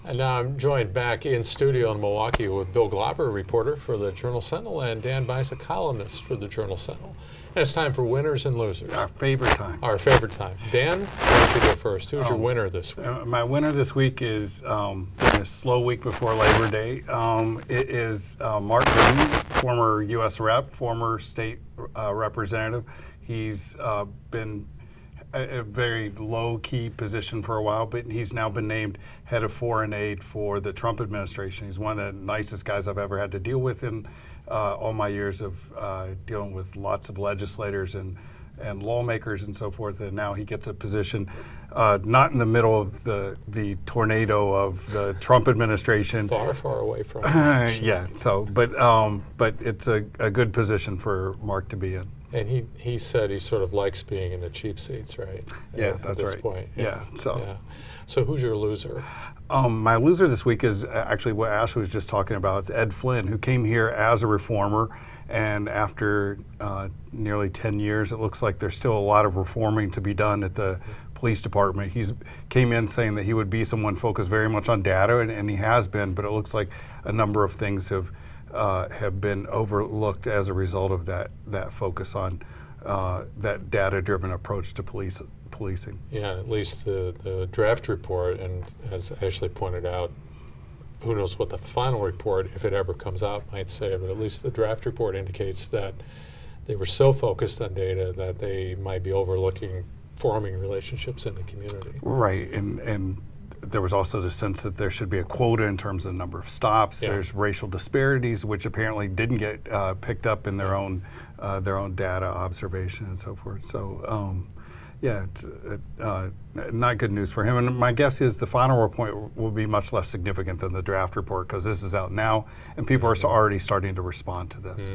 And now I'm joined back in studio in Milwaukee with Bill Glauber, reporter for the Journal-Sentinel, and Dan Bice, a columnist for the Journal-Sentinel. And it's time for winners and losers. Our favorite time. Our favorite time. Dan, why don't you go first? Who's your winner this week? My winner this week is a slow week before Labor Day. It is Mark Green, former U.S. Rep, former state representative. He's been a very low-key position for a while, but he's now been named head of foreign aid for the Trump administration. He's one of the nicest guys I've ever had to deal with in all my years of dealing with lots of legislators and lawmakers and so forth. And now he gets a position not in the middle of the tornado of the Trump administration. Far, far away from it. Yeah. So, but it's a good position for Mark to be in. And he said he sort of likes being in the cheap seats, right? Yeah, that's at this right. point. Yeah. So who's your loser? My loser this week is actually what Ashley was just talking about. It's Ed Flynn, who came here as a reformer, and after nearly 10 years, it looks like there's still a lot of reforming to be done at the police department. He's came in saying that he would be someone focused very much on data, and he has been, but it looks like a number of things have been overlooked as a result of that focus on that data-driven approach to policing. Yeah, at least the draft report, and as Ashley pointed out, who knows what the final report, if it ever comes out, might say, but at least the draft report indicates that they were so focused on data that they might be overlooking forming relationships in the community. Right, and there was also the sense that there should be a quota in terms of the number of stops. Yeah. There's racial disparities, which apparently didn't get picked up in their own data observation and so forth. So, yeah, it's not good news for him. And my guess is the final report will be much less significant than the draft report because this is out now, and people are already starting to respond to this.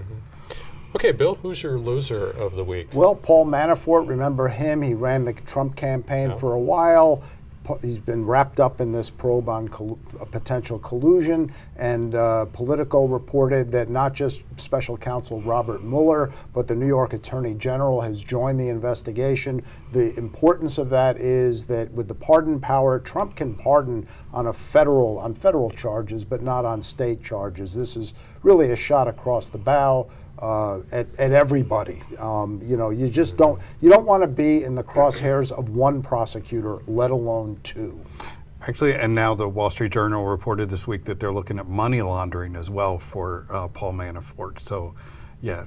Okay, Bill, who's your loser of the week? Well, Paul Manafort, remember him? He ran the Trump campaign for a while. He's been wrapped up in this probe on potential collusion, and Politico reported that not just special counsel Robert Mueller, but the New York Attorney General has joined the investigation. The importance of that is that with the pardon power, Trump can pardon on federal charges, but not on state charges. This is really a shot across the bow. At everybody. You know, you don't want to be in the crosshairs of one prosecutor, let alone two. Actually, and now the Wall Street Journal reported this week that they're looking at money laundering as well for Paul Manafort. So, yeah,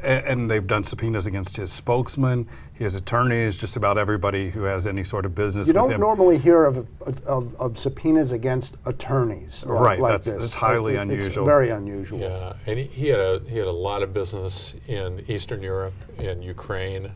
and they've done subpoenas against his spokesman, his attorneys, just about everybody who has any sort of business with him. You don't normally hear of subpoenas against attorneys like this. That's highly unusual. It's very unusual. Yeah, and he had a lot of business in Eastern Europe, in Ukraine.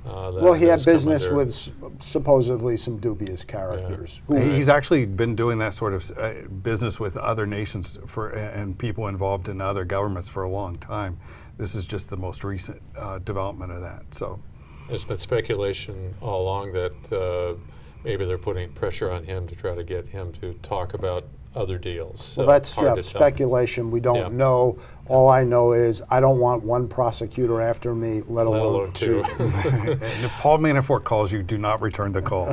Well, he had business with supposedly some dubious characters. Yeah. He's actually been doing that sort of business with other nations and people involved in other governments for a long time. This is just the most recent development of that. So, there's been speculation all along that maybe they're putting pressure on him to try to get him to talk about other deals. Well, that's speculation. We don't know. All I know is I don't want one prosecutor after me, let alone two. And if Paul Manafort calls you, do not return the call.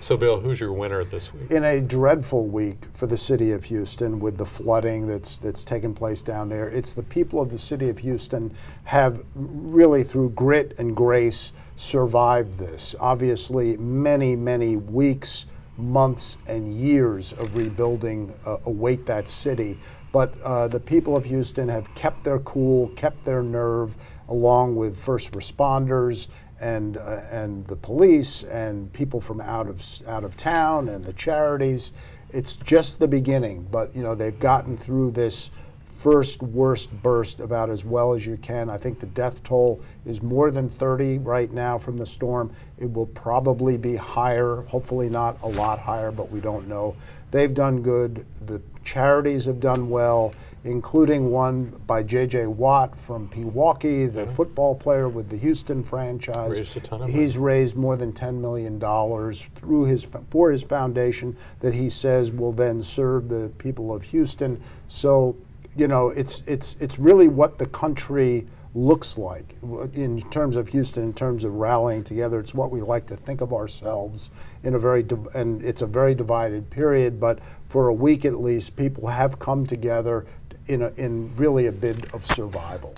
So, Bill, who's your winner this week? In a dreadful week for the city of Houston with the flooding that's taken place down there, it's the people of the city of Houston have really, through grit and grace, survived this. Obviously, many, many weeks, months, and years of rebuilding await that city. But the people of Houston have kept their cool, kept their nerve, along with first responders and the police and people from out of town and the charities. It's just the beginning, but you know, they've gotten through this first worst burst about as well as you can. I think the death toll is more than 30 right now from the storm. It will probably be higher, hopefully not a lot higher, but we don't know. They've done good. The charities have done well, including one by J.J. Watt from Pewaukee, the football player with the Houston franchise. Raised a ton of money. He's raised more than $10 million for his foundation that he says will then serve the people of Houston. So, you know, it's really what the country looks like in terms of Houston, in terms of rallying together. It's what we like to think of ourselves in a and it's a very divided period, but for a week at least, people have come together in really a bid of survival.